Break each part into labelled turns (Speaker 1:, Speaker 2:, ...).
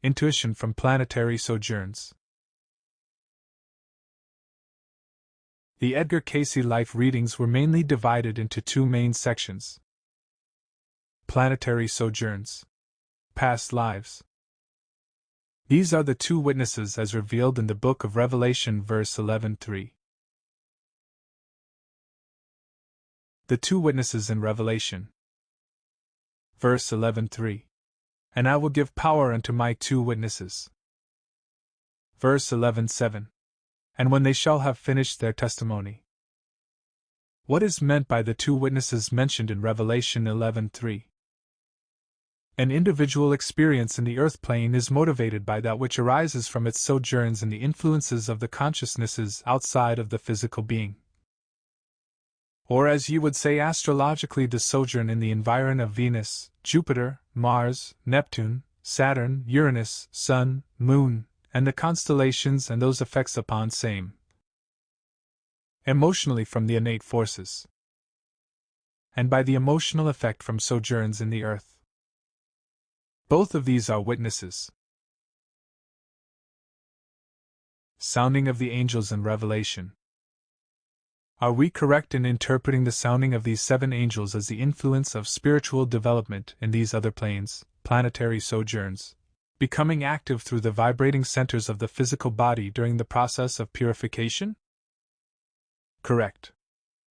Speaker 1: Intuition from Planetary Sojourns. The EDGAR CAYCE life readings were mainly divided into two main sections. Planetary Sojourns. Past lives. These are the two witnesses as revealed in the book of Revelation verse 11:3. The two witnesses in Revelation. Verse 11:3. And I will give power unto my two witnesses. Verse 11:7. And when they shall have finished their testimony. What is meant by the two witnesses mentioned in Revelation 11:3? An individual experience in the earth plane is motivated by that which arises from its sojourns in the influences of the consciousnesses outside of the physical being. Or as you would say astrologically, the sojourn in the environ of Venus, Jupiter, Mars, Neptune, Saturn, Uranus, Sun, Moon, and the constellations and those effects upon same. Emotionally from the innate forces. And by the emotional effect from sojourns in the earth. Both of these are witnesses. Sounding of the angels in Revelation. Are we correct in interpreting the sounding of these seven angels as the influence of spiritual development in these other planes, planetary sojourns, becoming active through the vibrating centers of the physical body during the process of purification? Correct.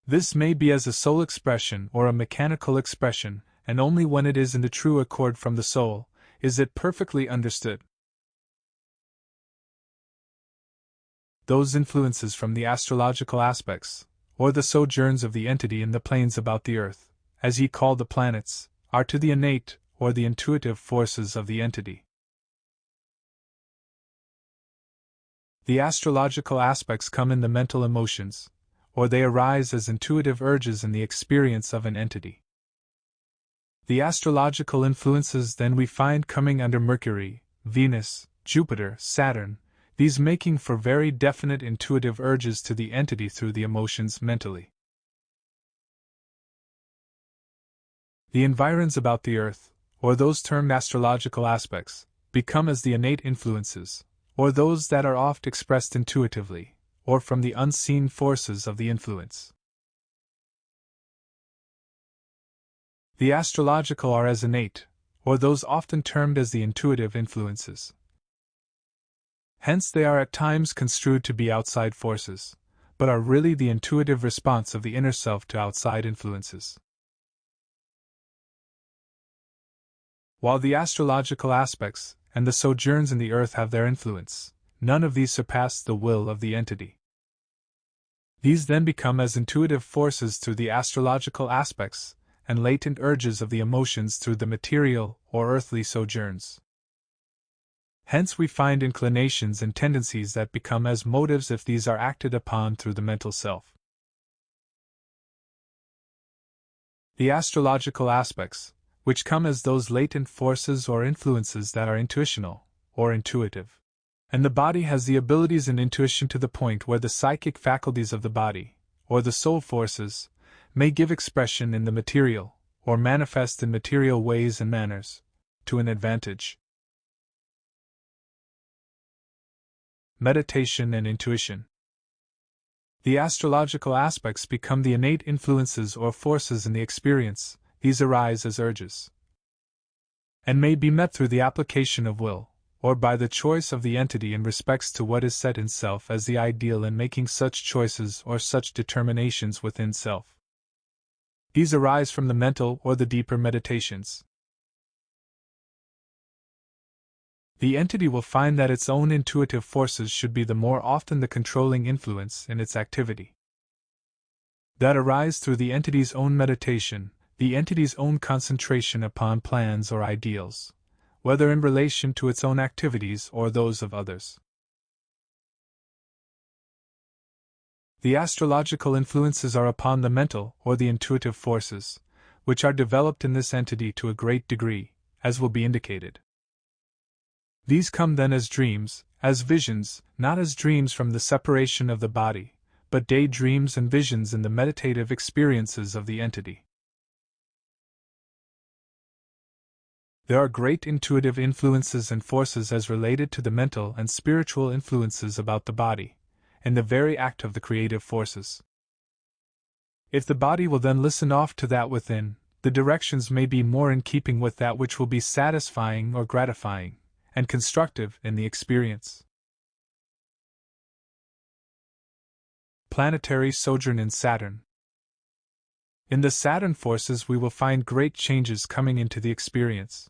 Speaker 1: This may be as a soul expression or a mechanical expression, and only when it is in the true accord from the soul is it perfectly understood. Those influences from the astrological aspects, or the sojourns of the entity in the planes about the earth, as ye call the planets, are to the innate, or the intuitive forces of the entity. The astrological aspects come in the mental emotions, or they arise as intuitive urges in the experience of an entity. The astrological influences then we find coming under Mercury, Venus, Jupiter, Saturn, these making for very definite intuitive urges to the entity through the emotions mentally. The environs about the earth, or those termed astrological aspects, become as the innate influences, or those that are oft expressed intuitively, or from the unseen forces of the influence. The astrological are as innate, or those often termed as the intuitive influences. Hence they are at times construed to be outside forces, but are really the intuitive response of the inner self to outside influences. While the astrological aspects and the sojourns in the earth have their influence, none of these surpass the will of the entity. These then become as intuitive forces through the astrological aspects and latent urges of the emotions through the material or earthly sojourns. Hence we find inclinations and tendencies that become as motives if these are acted upon through the mental self. The astrological aspects, which come as those latent forces or influences that are intuitional, or intuitive. And the body has the abilities and intuition to the point where the psychic faculties of the body, or the soul forces, may give expression in the material, or manifest in material ways and manners, to an advantage. Meditation and intuition. The astrological aspects become the innate influences or forces in the experience, these arise as urges, and may be met through the application of will, or by the choice of the entity in respects to what is set in self as the ideal in making such choices or such determinations within self. These arise from the mental or the deeper meditations. The entity will find that its own intuitive forces should be the more often the controlling influence in its activity. That arise through the entity's own meditation, the entity's own concentration upon plans or ideals, whether in relation to its own activities or those of others. The astrological influences are upon the mental or the intuitive forces, which are developed in this entity to a great degree, as will be indicated. These come then as dreams, as visions, not as dreams from the separation of the body, but daydreams and visions in the meditative experiences of the entity. There are great intuitive influences and forces as related to the mental and spiritual influences about the body, in the very act of the creative forces. If the body will then listen off to that within, the directions may be more in keeping with that which will be satisfying or gratifying, and constructive in the experience. Planetary sojourn in Saturn. In the Saturn forces we will find great changes coming into the experience.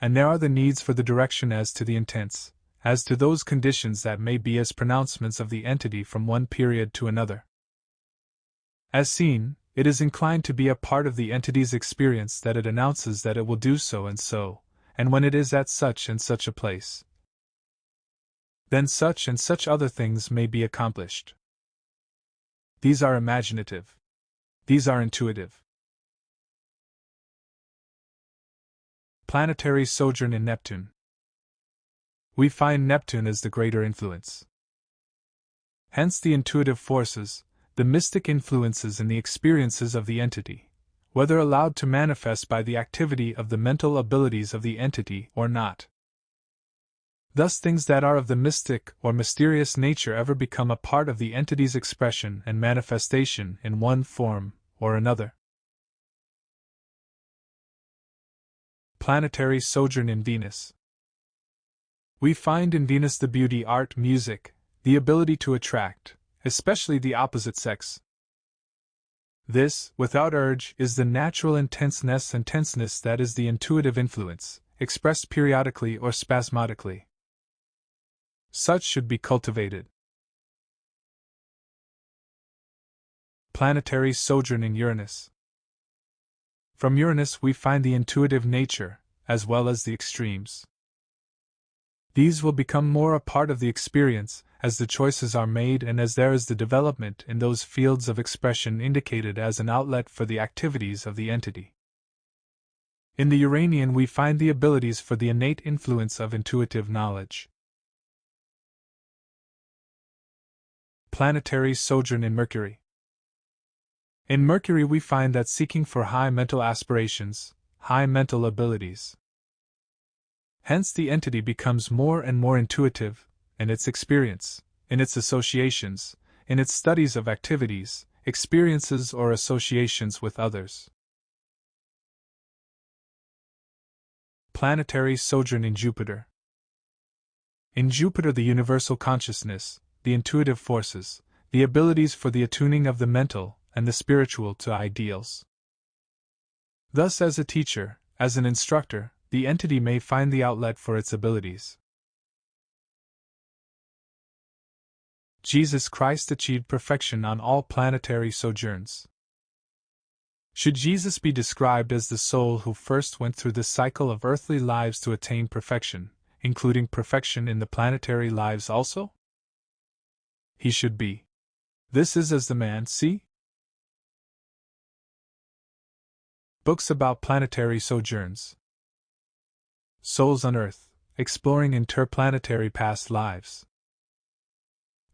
Speaker 1: And there are the needs for the direction as to the intents, as to those conditions that may be as pronouncements of the entity from one period to another. As seen, it is inclined to be a part of the entity's experience that it announces that it will do so, and when it is at such and such a place, then such and such other things may be accomplished. These are imaginative. These are intuitive. Planetary sojourn in Neptune. We find Neptune as the greater influence. Hence the intuitive forces, the mystic influences in the experiences of the entity, whether allowed to manifest by the activity of the mental abilities of the entity or not. Thus things that are of the mystic or mysterious nature ever become a part of the entity's expression and manifestation in one form or another. Planetary sojourn in Venus. We find in Venus the beauty, art, music, the ability to attract, especially the opposite sex. This, without urge, is the natural intenseness and tenseness that is the intuitive influence, expressed periodically or spasmodically. Such should be cultivated. Planetary sojourn in Uranus. From Uranus we find the intuitive nature, as well as the extremes. These will become more a part of the experience, as the choices are made and as there is the development in those fields of expression indicated as an outlet for the activities of the entity. In the Uranian we find the abilities for the innate influence of intuitive knowledge. Planetary sojourn in Mercury. In Mercury we find that seeking for high mental aspirations, high mental abilities. Hence the entity becomes more and more intuitive, in its experience, in its associations, in its studies of activities, experiences or associations with others. Planetary sojourn in Jupiter. In Jupiter the universal consciousness, the intuitive forces, the abilities for the attuning of the mental and the spiritual to ideals. Thus, as a teacher, as an instructor, the entity may find the outlet for its abilities. Jesus Christ achieved perfection on all planetary sojourns. Should Jesus be described as the soul who first went through the cycle of earthly lives to attain perfection, including perfection in the planetary lives also? He should be. This is as the man, see? Books about planetary sojourns. Souls on Earth, exploring interplanetary past lives.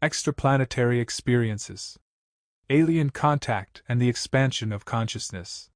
Speaker 1: Extraplanetary experiences. Alien contact and the expansion of consciousness.